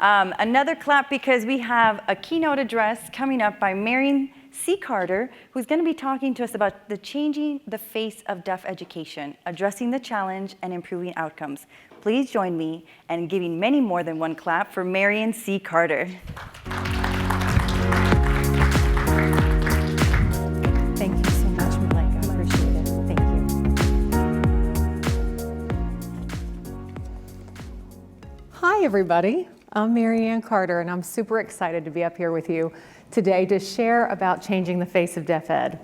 Another clap because we have a keynote address coming up by Mariann C. who's going to be talking to us about changing the face of deaf education, addressing the challenge and improving outcomes. Please join me in giving many more than one clap for Mariann C. Carter. Thank you so much, Malika. I appreciate it. Thank you. Hi, everybody. I'm Mariann Carter, and I'm super excited to be up here with you today to share about changing the face of deaf ed.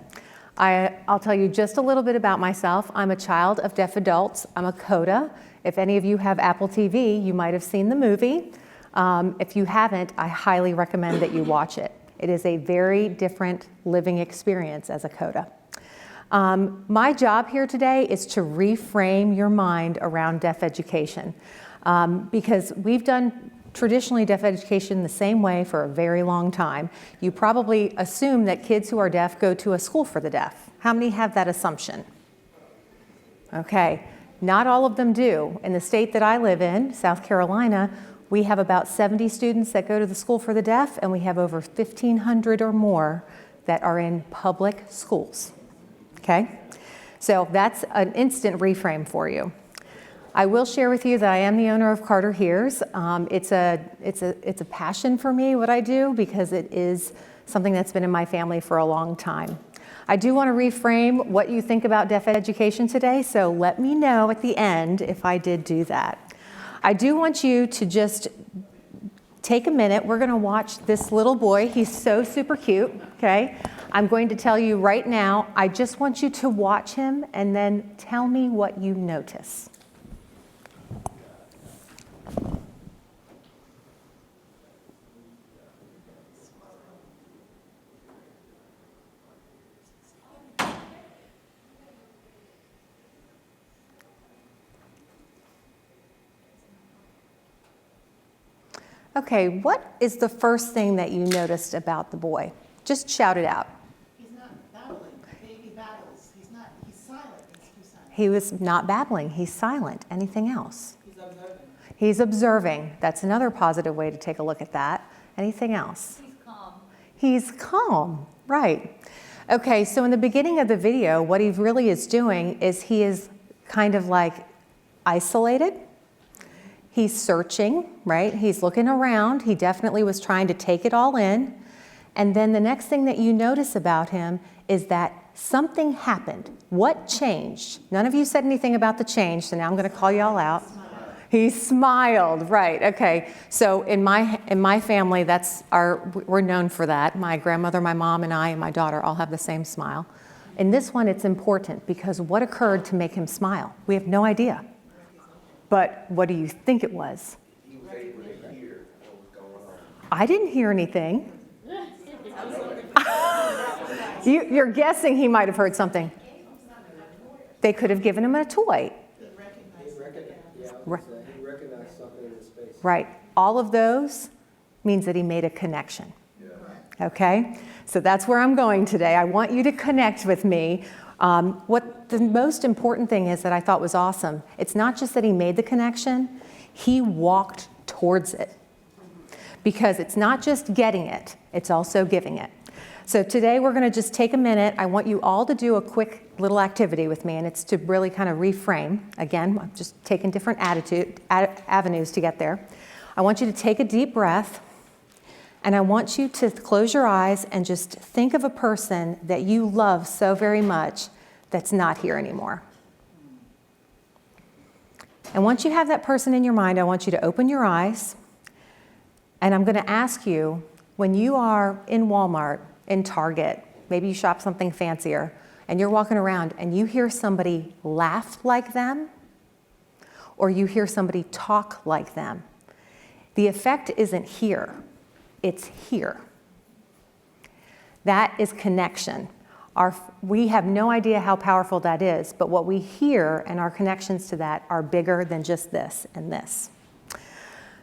I'll tell you just a little bit about myself. I'm a child of deaf adults. I'm a CODA. If any of you have Apple TV, you might have seen the movie. If you haven't, I highly recommend that you watch it. It is a very different living experience as a CODA. My job here today is to reframe your mind around deaf education because we've done traditionally deaf education the same way for a very long time. You probably assume that kids who are deaf go to a school for the deaf. How many have that assumption? Okay, not all of them do. In the state that I live in, South Carolina, we have about 70 students that go to the school for the deaf, and we have over 1,500 or more that are in public schools. Okay, so that's an instant reframe for you. I will share with you that I am the owner of Carter Hears. It's a passion for me, what I do, because it is something that's been in my family for a long time. I do want to reframe what you think about deaf education today, so let me know at the end if I did do that. I do want you to just take a minute. We're going to watch this little boy. He's so super cute, okay? I'm going to tell you right now, I just want you to watch him and then tell me what you notice. Okay, what is the first thing that you noticed about the boy? Just shout it out. He's not babbling. Baby babbles. He's silent. He's too silent. He was not babbling. He's silent. Anything else? He's observing. He's observing. That's another positive way to take a look at that. Anything else? He's calm. He's calm, right. Okay, so in the beginning of the video, what he really is doing is he is kind of like isolated. He's searching, right? He's looking around. He definitely was trying to take it all in. And then the next thing that you notice about him is that something happened. What changed? None of you said anything about the change, so now I'm going to call you all out. He smiled, right? Okay. So in my family, we're known for that. My grandmother, my mom, and I, and my daughter all have the same smile. In this one, it's important because what occurred to make him smile? We have no idea. But what do you think it was? He was able to hear what was going on. I didn't hear anything. You're guessing he might have heard something. They could have given him a toy. He recognized something in his space. Right. All of those means that he made a connection. Yeah. Okay? So that's where I'm going today. I want you to connect with me. What the most important thing is that I thought was awesome, it's not just that he made the connection, he walked towards it. Because it's not just getting it, it's also giving it. So today we're going to just take a minute. I want you all to do a quick little activity with me, and it's to really kind of reframe. Again, I'm just taking different avenues to get there. I want you to take a deep breath, and I want you to close your eyes and just think of a person that you love so very much that's not here anymore. And once you have that person in your mind, I want you to open your eyes, and I'm going to ask you, when you are in Walmart, in Target, maybe you shop something fancier, and you're walking around and you hear somebody laugh like them, or you hear somebody talk like them, the effect isn't here, it's here. That is connection. We have no idea how powerful that is, but what we hear and our connections to that are bigger than just this and this.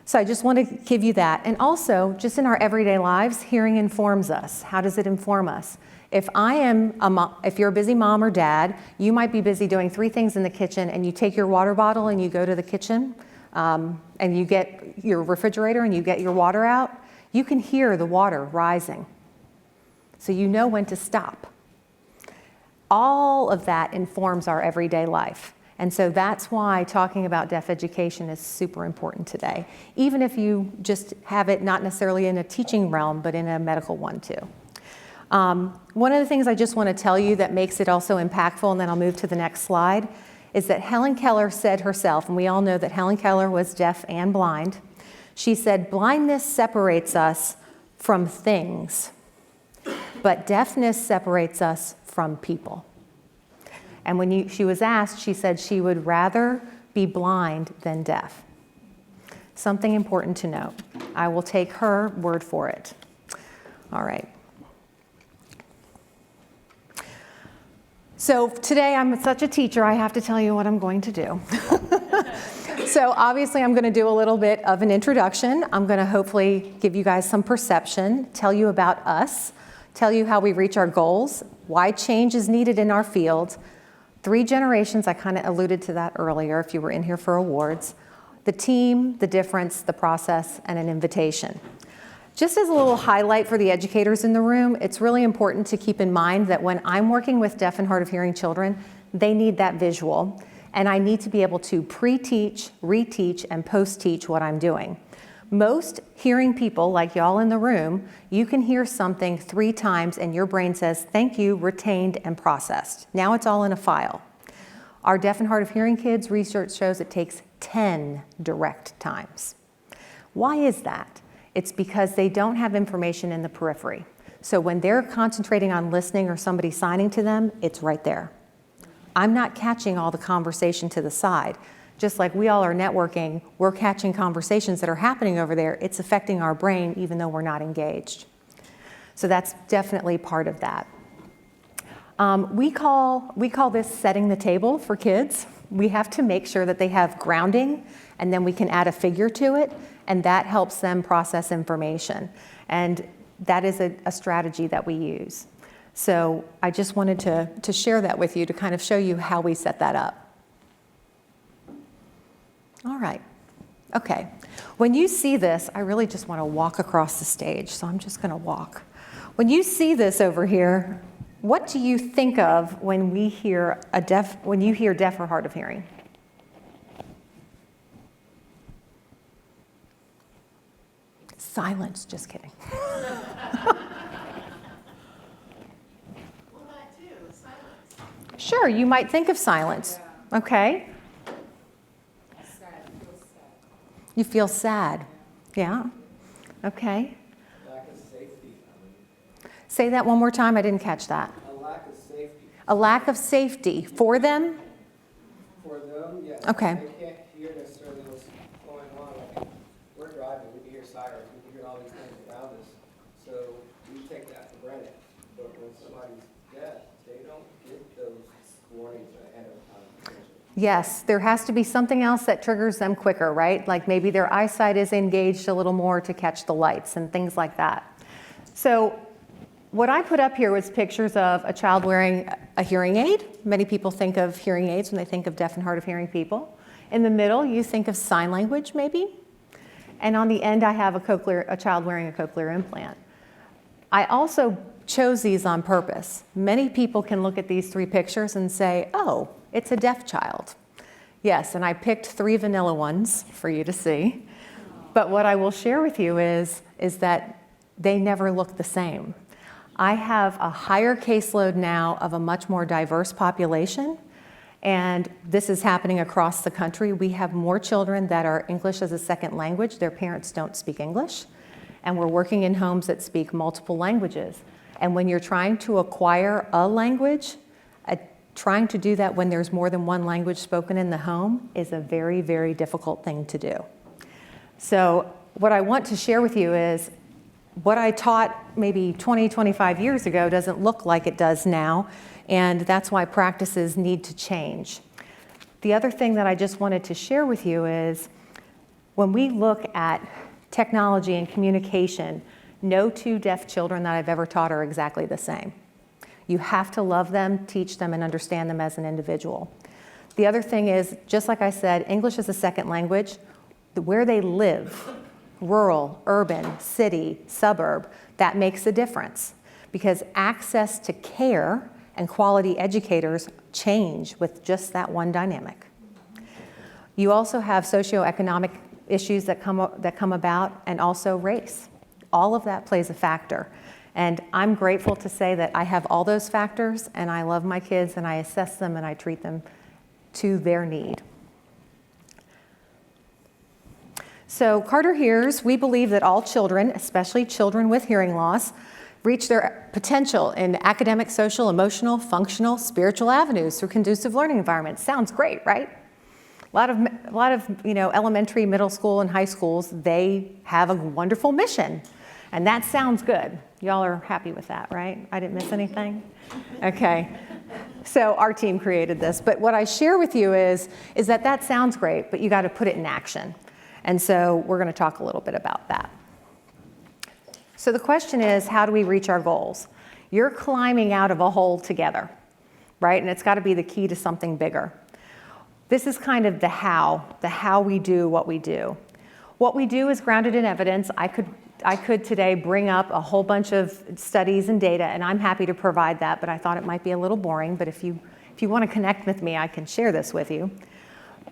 So I just want to give you that. And also, just in our everyday lives, hearing informs us. How does it inform us? If you're a busy mom or dad, you might be busy doing 3 things in the kitchen, and you take your water bottle and you go to the kitchen and you get your refrigerator and you get your water out, you can hear the water rising. So you know when to stop. All of that informs our everyday life. And so that's why talking about deaf education is super important today, even if you just have it not necessarily in a teaching realm, but in a medical one too. One of the things I just want to tell you that makes it also impactful, and then I'll move to the next slide, is that Helen Keller said herself, and we all know that Helen Keller was deaf and blind. She said, blindness separates us from things, but deafness separates us from people. And when she was asked, she said she would rather be blind than deaf. Something important to note. I will take her word for it. All right. So today I'm such a teacher, I have to tell you what I'm going to do. So obviously I'm going to do a little bit of an introduction. I'm going to hopefully give you guys some perception, tell you about us, tell you how we reach our goals, why change is needed in our field, 3 generations, I kind of alluded to that earlier if you were in here for awards, the team, the difference, the process, and an invitation. Just as a little highlight for the educators in the room, it's really important to keep in mind that when I'm working with deaf and hard of hearing children, they need that visual, and I need to be able to pre-teach, reteach, and post-teach what I'm doing. Most hearing people, like y'all in the room, you can hear something 3 times and your brain says, thank you, retained and processed. Now it's all in a file. Our deaf and hard of hearing kids, research shows it takes 10 direct times. Why is that? It's because they don't have information in the periphery. So when they're concentrating on listening or somebody signing to them, it's right there. I'm not catching all the conversation to the side. Just like we all are networking, we're catching conversations that are happening over there. It's affecting our brain even though we're not engaged. So that's definitely part of that. We call this setting the table for kids. We have to make sure that they have grounding, and then we can add a figure to it, and that helps them process information. And that is a strategy that we use. So I just wanted to share that with you to kind of show you how we set that up. All right, okay. When you see this, I really just want to walk across the stage, so I'm just going to walk. When you see this over here, what do you think of when you hear deaf or hard of hearing? Silence, just kidding. Well, that too, silence. Sure, you might think of silence, okay? You feel sad, yeah, okay. Lack of safety. Say that one more time, I didn't catch that. A lack of safety. A lack of safety for them? For them, yes. Okay. They can't hear necessarily what's going on. Like, we're driving, we can hear sirens, we can hear all these things around us. So we take that for granted. But when somebody's deaf, they don't get those warnings ahead of time. Yes, there has to be something else that triggers them quicker, right? Like maybe their eyesight is engaged a little more to catch the lights and things like that. So what I put up here was pictures of a child wearing a hearing aid. Many people think of hearing aids when they think of deaf and hard of hearing people. In the middle, you think of sign language maybe. And on the end, I have a child wearing a cochlear implant. I also chose these on purpose. Many people can look at these 3 pictures and say, oh, it's a deaf child. Yes, and I picked 3 vanilla ones for you to see. But what I will share with you is that they never look the same. I have a higher caseload now of a much more diverse population, and this is happening across the country. We have more children that are English as a second language. Their parents don't speak English, and we're working in homes that speak multiple languages. And when you're trying to acquire a language, trying to do that when there's more than one language spoken in the home is a very, very difficult thing to do. So what I want to share with you is what I taught maybe 20, 25 years ago doesn't look like it does now, and that's why practices need to change. The other thing that I just wanted to share with you is when we look at technology and communication, no 2 deaf children that I've ever taught are exactly the same. You have to love them, teach them, and understand them as an individual. The other thing is, just like I said, English is a second language. where they live, rural, urban, city, suburb, that makes a difference because access to care and quality educators change with just that one dynamic. You also have socioeconomic issues that come about, and also race. All of that plays a factor. And I'm grateful to say that I have all those factors, and I love my kids, and I assess them, and I treat them to their need. So Carter hears, we believe that all children, especially children with hearing loss, reach their potential in academic, social, emotional, functional, spiritual avenues through conducive learning environments. Sounds great, right? A lot of elementary, middle school, and high schools, they have a wonderful mission. And that sounds good. Y'all are happy with that, right? I didn't miss anything? Okay. So our team created this. But what I share with you is that sounds great, but you got to put it in action. And so we're going to talk a little bit about that. So the question is, how do we reach our goals? You're climbing out of a hole together, right? And it's got to be the key to something bigger. This is kind of the how we do what we do. What we do is grounded in evidence. I could today bring up a whole bunch of studies and data, and I'm happy to provide that, but I thought it might be a little boring. But if you want to connect with me, I can share this with you.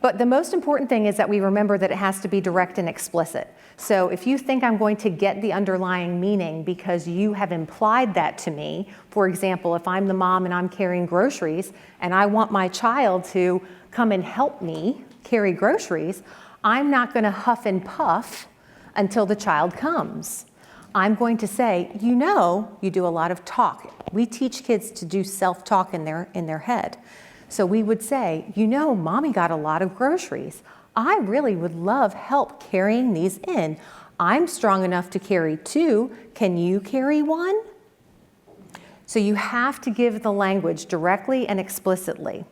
But the most important thing is that we remember that it has to be direct and explicit. So if you think I'm going to get the underlying meaning because you have implied that to me, for example, if I'm the mom and I'm carrying groceries and I want my child to come and help me carry groceries, I'm not going to huff and puff until the child comes. I'm going to say, you do a lot of talk. We teach kids to do self-talk in their head. So we would say, mommy got a lot of groceries. I really would love help carrying these in. I'm strong enough to carry 2. Can you carry 1? So you have to give the language directly and explicitly.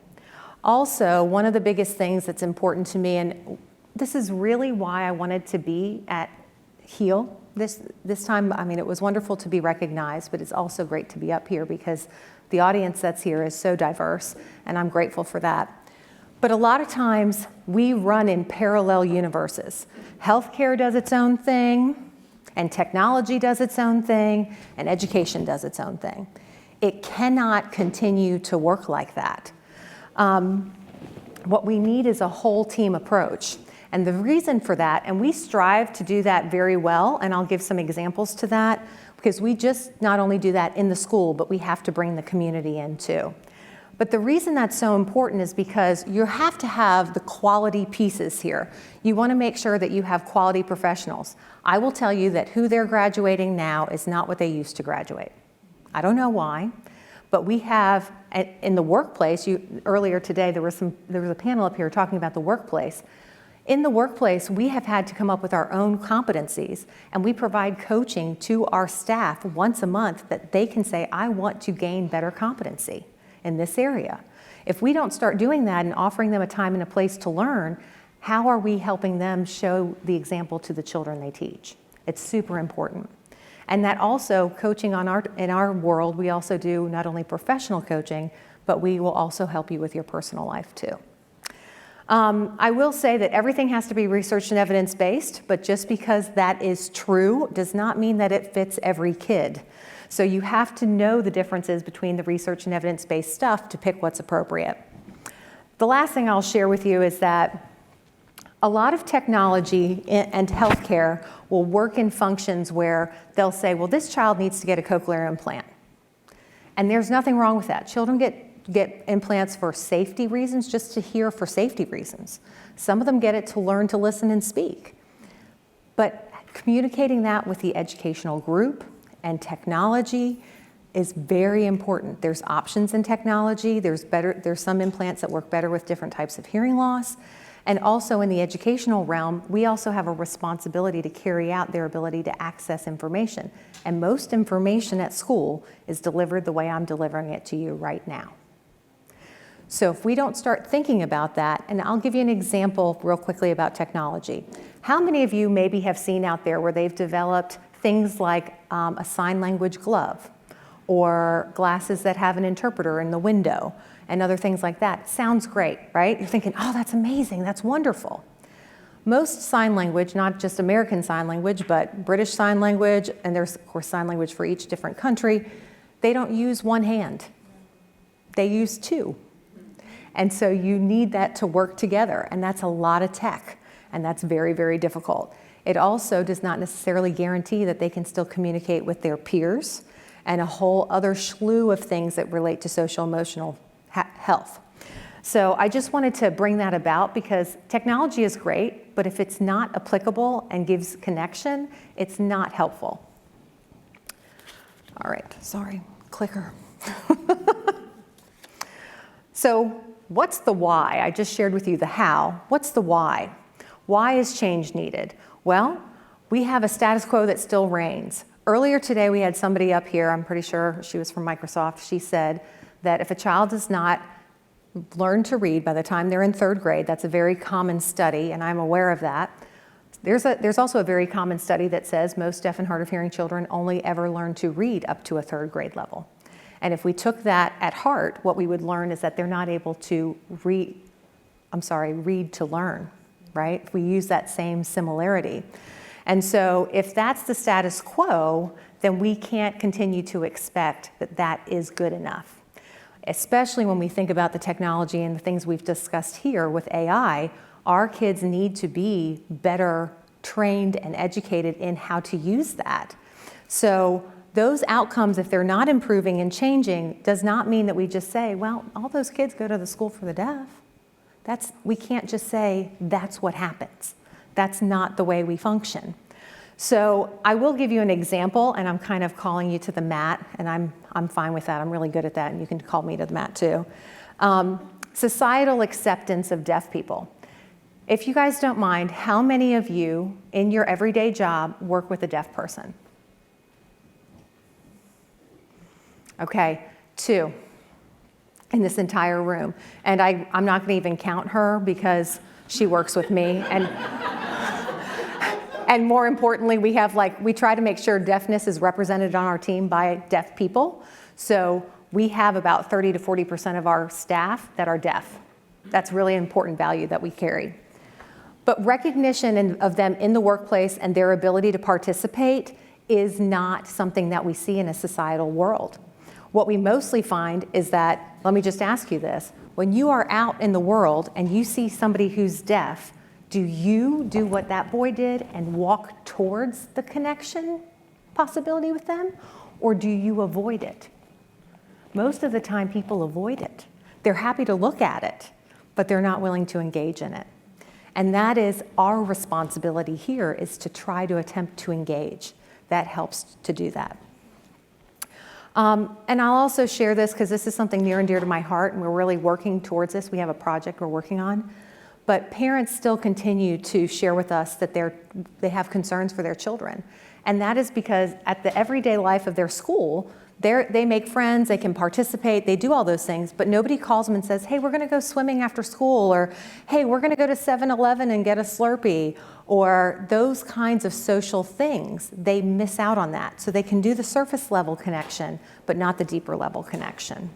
Also, one of the biggest things that's important to me, and this is really why I wanted to be at HEAL this time. I mean, it was wonderful to be recognized, but it's also great to be up here because the audience that's here is so diverse, and I'm grateful for that. But a lot of times, we run in parallel universes. Healthcare does its own thing, and technology does its own thing, and education does its own thing. It cannot continue to work like that. What we need is a whole team approach. And the reason for that, and we strive to do that very well, and I'll give some examples to that, because we just not only do that in the school, but we have to bring the community in too. But the reason that's so important is because you have to have the quality pieces here. You want to make sure that you have quality professionals. I will tell you that who they're graduating now is not what they used to graduate. I don't know why, but we have in the workplace, earlier today there was a panel up here talking about the workplace. In the workplace, we have had to come up with our own competencies, and we provide coaching to our staff once a month that they can say, I want to gain better competency in this area. If we don't start doing that and offering them a time and a place to learn, how are we helping them show the example to the children they teach? It's super important. And that also, coaching in our world, we also do not only professional coaching, but we will also help you with your personal life too. I will say that everything has to be research and evidence-based, but just because that is true does not mean that it fits every kid. So you have to know the differences between the research and evidence-based stuff to pick what's appropriate. The last thing I'll share with you is that a lot of technology and healthcare will work in functions where they'll say, well, this child needs to get a cochlear implant. And there's nothing wrong with that. Children get implants for safety reasons, just to hear for safety reasons. Some of them get it to learn to listen and speak. But communicating that with the educational group and technology is very important. There's options in technology. There's some implants that work better with different types of hearing loss. And also in the educational realm, we also have a responsibility to carry out their ability to access information. And most information at school is delivered the way I'm delivering it to you right now. So if we don't start thinking about that, and I'll give you an example real quickly about technology. How many of you maybe have seen out there where they've developed things like a sign language glove or glasses that have an interpreter in the window and other things like that? Sounds great, right? You're thinking, oh, that's amazing, that's wonderful. Most sign language, not just American Sign Language, but British Sign Language, and there's of course sign language for each different country, they don't use one hand. They use two. And so you need that to work together, and that's a lot of tech, and that's very, very difficult. It also does not necessarily guarantee that they can still communicate with their peers and a whole other slew of things that relate to social emotional health. So I just wanted to bring that about because technology is great, but if it's not applicable and gives connection, it's not helpful. All right, sorry, clicker. So what's the why? I just shared with you the how. What's the why? Why is change needed? Well, we have a status quo that still reigns. Earlier today, we had somebody up here, I'm pretty sure she was from Microsoft, she said that if a child does not learn to read by the time they're in 3rd grade, that's a very common study, and I'm aware of that. There's also a very common study that says most deaf and hard of hearing children only ever learn to read up to a 3rd grade level. And if we took that at heart, what we would learn is that they're not able to read to learn, right? If we use that same similarity. And so if that's the status quo, then we can't continue to expect that that is good enough. Especially when we think about the technology and the things we've discussed here with AI, our kids need to be better trained and educated in how to use that. So those outcomes, if they're not improving and changing, does not mean that we just say, well, all those kids go to the school for the deaf. We can't just say that's what happens. That's not the way we function. So I will give you an example, and I'm kind of calling you to the mat, and I'm fine with that. I'm really good at that, and you can call me to the mat too. Societal acceptance of deaf people. If you guys don't mind, how many of you in your everyday job work with a deaf person? Okay, 2 in this entire room. And I'm not gonna even count her because she works with me. And more importantly, we try to make sure deafness is represented on our team by deaf people. So we have about 30 to 40% of our staff that are deaf. That's really an important value that we carry. But recognition of them in the workplace and their ability to participate is not something that we see in a societal world. What we mostly find is that, let me just ask you this, when you are out in the world and you see somebody who's deaf, do you do what that boy did and walk towards the connection possibility with them? Or do you avoid it? Most of the time people avoid it. They're happy to look at it, but they're not willing to engage in it. And that is our responsibility here, is to try to attempt to engage. That helps to do that. And I'll also share this because this is something near and dear to my heart, and we're really working towards this. We have a project we're working on. But parents still continue to share with us that they have concerns for their children. And that is because at the everyday life of their school, they make friends, they can participate, they do all those things, but nobody calls them and says, hey, we're gonna go swimming after school, or hey, we're gonna go to 7-Eleven and get a Slurpee, or those kinds of social things. They miss out on that. So they can do the surface level connection, but not the deeper level connection.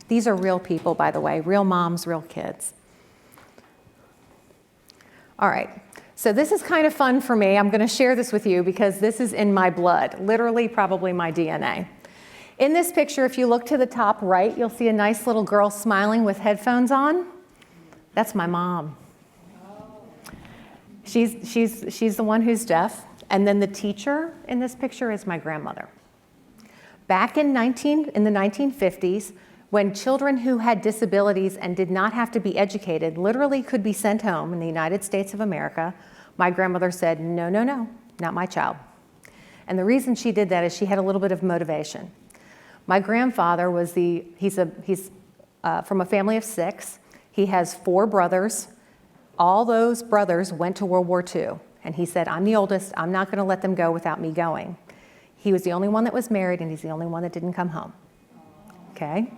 These are real people, by the way, real moms, real kids. All right. So this is kind of fun for me. I'm going to share this with you because this is in my blood, literally probably my DNA. In this picture, if you look to the top right, you'll see a nice little girl smiling with headphones on. That's my mom. She's the one who's deaf. And then the teacher in this picture is my grandmother. Back in the 1950s, when children who had disabilities and did not have to be educated literally could be sent home in the United States of America, my grandmother said, no, no, no, not my child. And the reason she did that is she had a little bit of motivation. My grandfather was he's from a family of 6. He has 4 brothers. All those brothers went to World War II. And he said, I'm the oldest, I'm not gonna let them go without me going. He was the only one that was married, and he's the only one that didn't come home. Okay?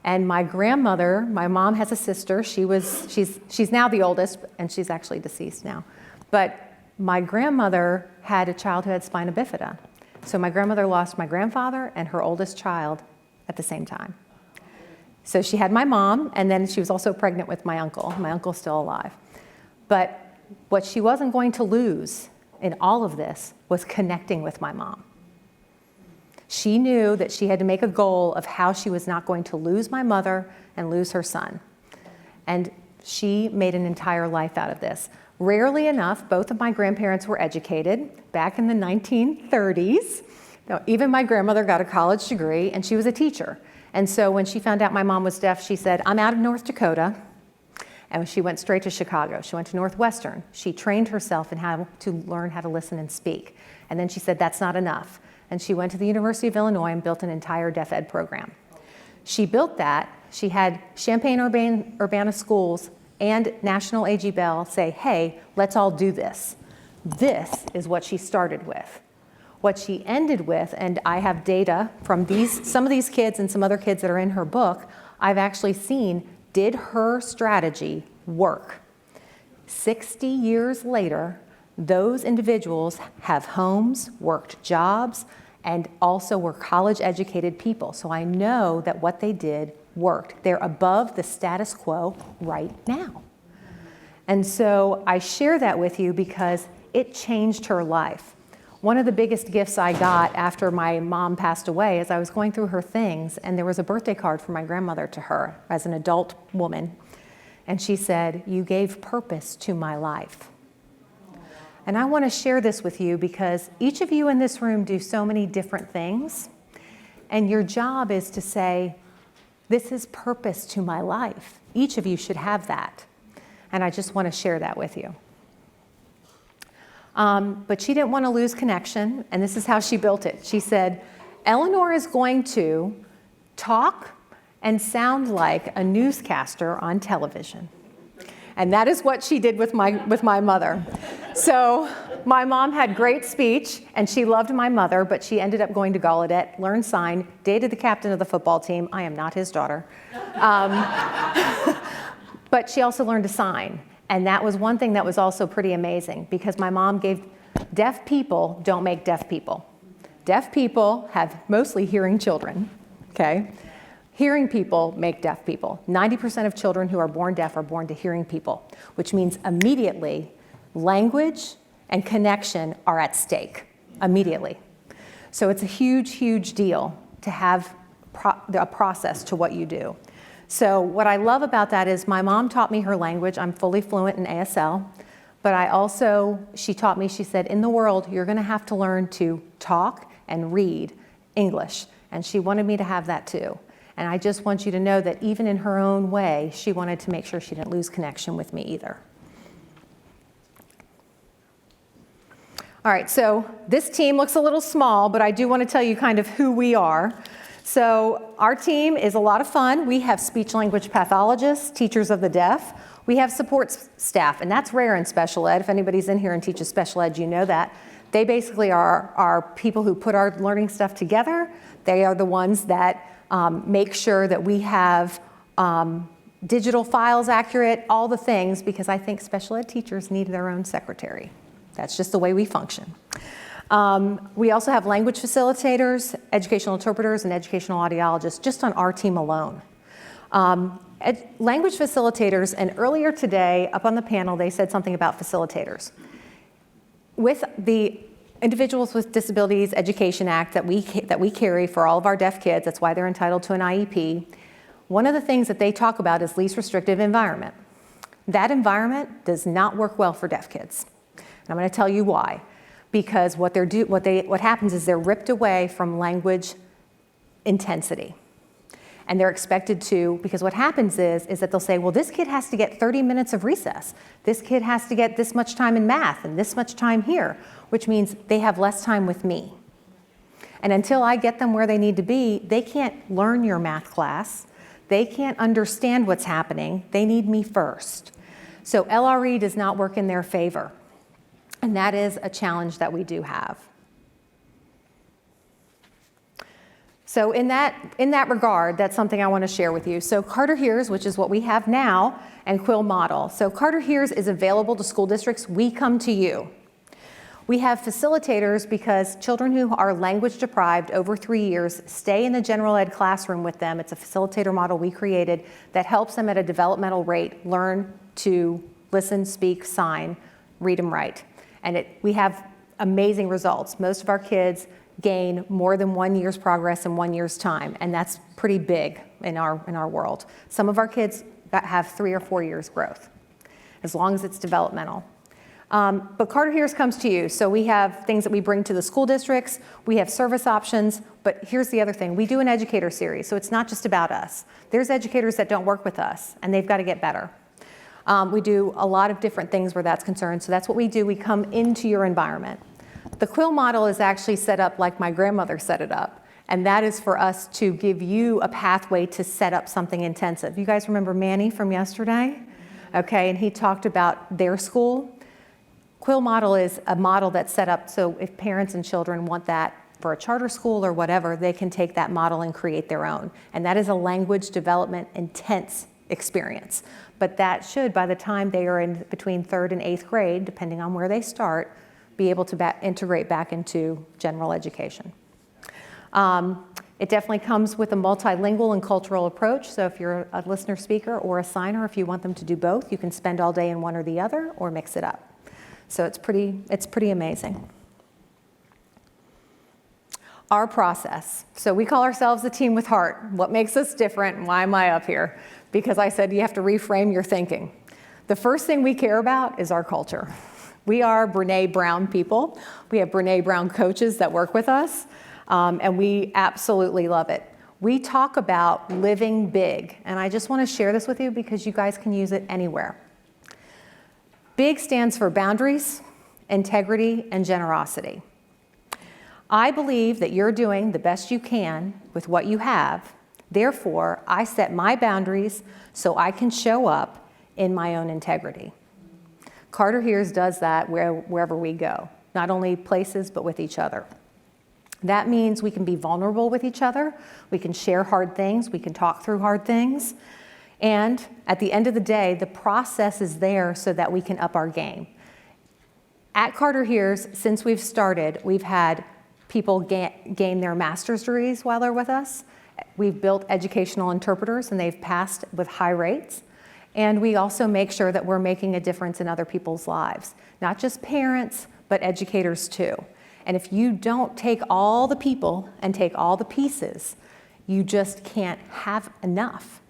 And my grandmother, my mom has a sister. She's now the oldest, and she's actually deceased now. But my grandmother had a child who had spina bifida. So my grandmother lost my grandfather and her oldest child at the same time. So she had my mom, and then she was also pregnant with my uncle. My uncle's still alive. But what she wasn't going to lose in all of this was connecting with my mom. She knew that she had to make a goal of how she was not going to lose my mother and lose her son. And she made an entire life out of this. Rarely enough, both of my grandparents were educated back in the 1930s. Now, even my grandmother got a college degree, and she was a teacher. And so when she found out my mom was deaf, she said, I'm out of North Dakota. And she went straight to Chicago. She went to Northwestern. She trained herself in how to learn how to listen and speak. And then she said, that's not enough. And she went to the University of Illinois and built an entire deaf ed program. She built that. She had Champaign-Urbana schools and National A.G. Bell say, hey, let's all do this. This is what she started with. What she ended with, and I have data from some of these kids and some other kids that are in her book, I've actually seen, did her strategy work? 60 years later, those individuals have homes, worked jobs, and also were college-educated people. So I know that what they did worked. They're above the status quo right now. And so I share that with you because it changed her life. One of the biggest gifts I got after my mom passed away is I was going through her things, and there was a birthday card from my grandmother to her as an adult woman. And she said, you gave purpose to my life. And I want to share this with you because each of you in this room do so many different things. And your job is to say, this is purpose to my life. Each of you should have that. And I just want to share that with you. But she didn't want to lose connection, and this is how she built it. She said, Eleanor is going to talk and sound like a newscaster on television. And that is what she did with my mother. So my mom had great speech, and she loved my mother, but she ended up going to Gallaudet, learned sign, dated the captain of the football team. I am not his daughter. But she also learned to sign. And that was one thing that was also pretty amazing, because my mom deaf people don't make deaf people. Deaf people have mostly hearing children, okay? Hearing people make deaf people. 90% of children who are born deaf are born to hearing people, which means immediately language and connection are at stake, immediately. So it's a huge, huge deal to have a process to what you do. So what I love about that is my mom taught me her language. I'm fully fluent in ASL, but she taught me, she said, in the world, you're gonna have to learn to talk and read English. And she wanted me to have that too. And I just want you to know that even in her own way, she wanted to make sure she didn't lose connection with me either. All right, so this team looks a little small, but I do want to tell you kind of who we are. So our team is a lot of fun. We have speech-language pathologists, teachers of the deaf. We have support staff, and that's rare in special ed. If anybody's in here and teaches special ed, you know that. They basically are people who put our learning stuff together. They are the ones that make sure that we have digital files accurate, all the things, because I think special ed teachers need their own secretary. That's just the way we function. We also have language facilitators, educational interpreters, and educational audiologists just on our team alone. Language facilitators, and earlier today up on the panel they said something about facilitators. With the Individuals with Disabilities Education Act that we carry for all of our deaf kids, that's why they're entitled to an IEP, one of the things that they talk about is least restrictive environment. That environment does not work well for deaf kids. And I'm going to tell you why. Because what happens is they're ripped away from language intensity. And they're expected to, because what happens is that they'll say, well, this kid has to get 30 minutes of recess. This kid has to get this much time in math and this much time here, which means they have less time with me. And until I get them where they need to be, they can't learn your math class. They can't understand what's happening. They need me first. So LRE does not work in their favor. And that is a challenge that we do have. So in that regard, that's something I want to share with you. So Carter Hears, which is what we have now, and Quill Model. So Carter Hears is available to school districts. We come to you. We have facilitators because children who are language deprived over 3 years stay in the general ed classroom with them. It's a facilitator model we created that helps them at a developmental rate learn to listen, speak, sign, read and write. And we have amazing results. Most of our kids gain more than 1 year's progress in 1 year's time, and that's pretty big in our world. Some of our kids have 3 or 4 years growth, as long as it's developmental. But Carter Hears comes to you. So we have things that we bring to the school districts. We have service options. But here's the other thing. We do an educator series. So it's not just about us. There's educators that don't work with us, and they've got to get better. We do a lot of different things where that's concerned. So that's what we do. We come into your environment. The Quill model is actually set up like my grandmother set it up. And that is for us to give you a pathway to set up something intensive. You guys remember Manny from yesterday? Okay, and he talked about their school. Quill model is a model that's set up so if parents and children want that for a charter school or whatever, they can take that model and create their own. And that is a language development intense experience. But that should, by the time they are in between 3rd and 8th grade, depending on where they start, be able to integrate back into general education. It definitely comes with a multilingual and cultural approach. So if you're a listener speaker or a signer, if you want them to do both, you can spend all day in one or the other or mix it up. So it's pretty amazing. Our process. So we call ourselves a team with heart. What makes us different? Why am I up here? Because I said you have to reframe your thinking. The first thing we care about is our culture. We are Brene Brown people. We have Brene Brown coaches that work with us, and we absolutely love it. We talk about living big, and I just want to share this with you because you guys can use it anywhere. BIG stands for boundaries, integrity, and generosity. I believe that you're doing the best you can with what you have. Therefore, I set my boundaries so I can show up in my own integrity. Carter Hears does that wherever we go, not only places, but with each other. That means we can be vulnerable with each other. We can share hard things. We can talk through hard things. And at the end of the day, the process is there so that we can up our game. At Carter Hears, since we've started, we've had people gain their master's degrees while they're with us. We've built educational interpreters, and they've passed with high rates. And we also make sure that we're making a difference in other people's lives, not just parents, but educators too. And if you don't take all the people and take all the pieces, you just can't have enough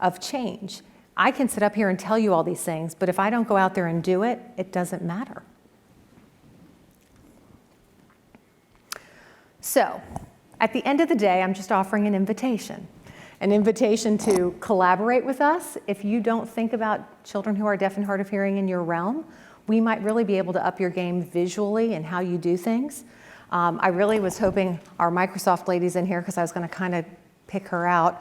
of change. I can sit up here and tell you all these things, but if I don't go out there and do it, it doesn't matter. So, at the end of the day, I'm just offering an invitation to collaborate with us. If you don't think about children who are deaf and hard of hearing in your realm, we might really be able to up your game visually and how you do things. I really was hoping our Microsoft lady's in here because I was going to kind of pick her out.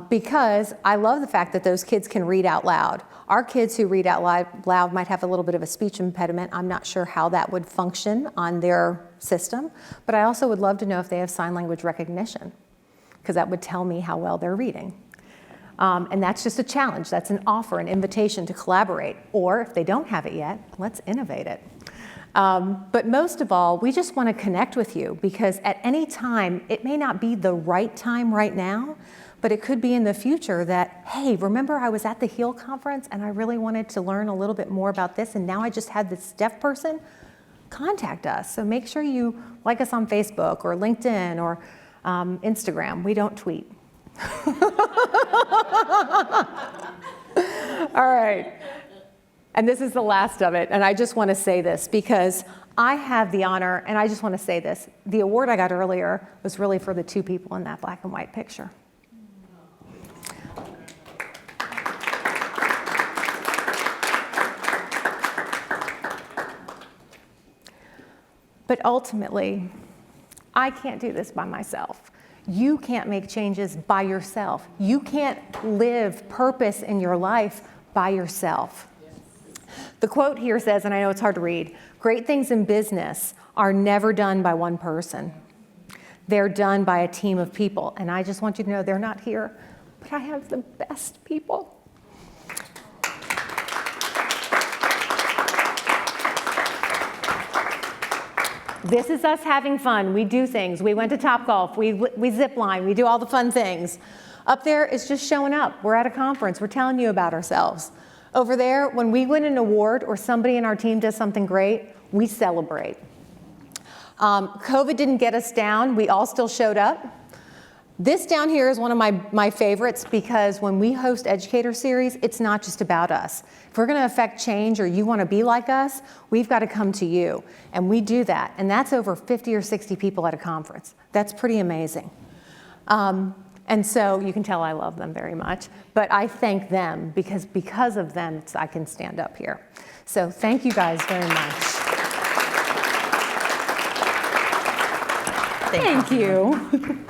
Because I love the fact that those kids can read out loud. Our kids who read out loud might have a little bit of a speech impediment. I'm not sure how that would function on their system, but I also would love to know if they have sign language recognition, because that would tell me how well they're reading. And that's just a challenge. That's an offer, an invitation to collaborate. Or if they don't have it yet, let's innovate it. But most of all, we just want to connect with you, because at any time, it may not be the right time right now, but it could be in the future that, hey, remember I was at the HEAL conference and I really wanted to learn a little bit more about this, and now I just had this deaf person? Contact us. So make sure you like us on Facebook or LinkedIn or Instagram. We don't tweet. All right. And this is the last of it. And I just want to say this because I have the honor, and I just want to say this. The award I got earlier was really for the two people in that black and white picture. But ultimately, I can't do this by myself. You can't make changes by yourself. You can't live purpose in your life by yourself. The quote here says, and I know it's hard to read, great things in business are never done by one person. They're done by a team of people. And I just want you to know they're not here, but I have the best people. This is us having fun. We do things. We went to Topgolf. We zip line. We do all the fun things. Up there is just showing up. We're at a conference. We're telling you about ourselves. Over there, when we win an award or somebody in our team does something great, we celebrate. COVID didn't get us down. We all still showed up. This down here is one of my favorites because when we host Educator Series, it's not just about us. If we're going to affect change or you want to be like us, we've got to come to you. And we do that. And that's over 50 or 60 people at a conference. That's pretty amazing. And so you can tell I love them very much. But I thank them because of them, I can stand up here. So thank you guys very much. Thank you.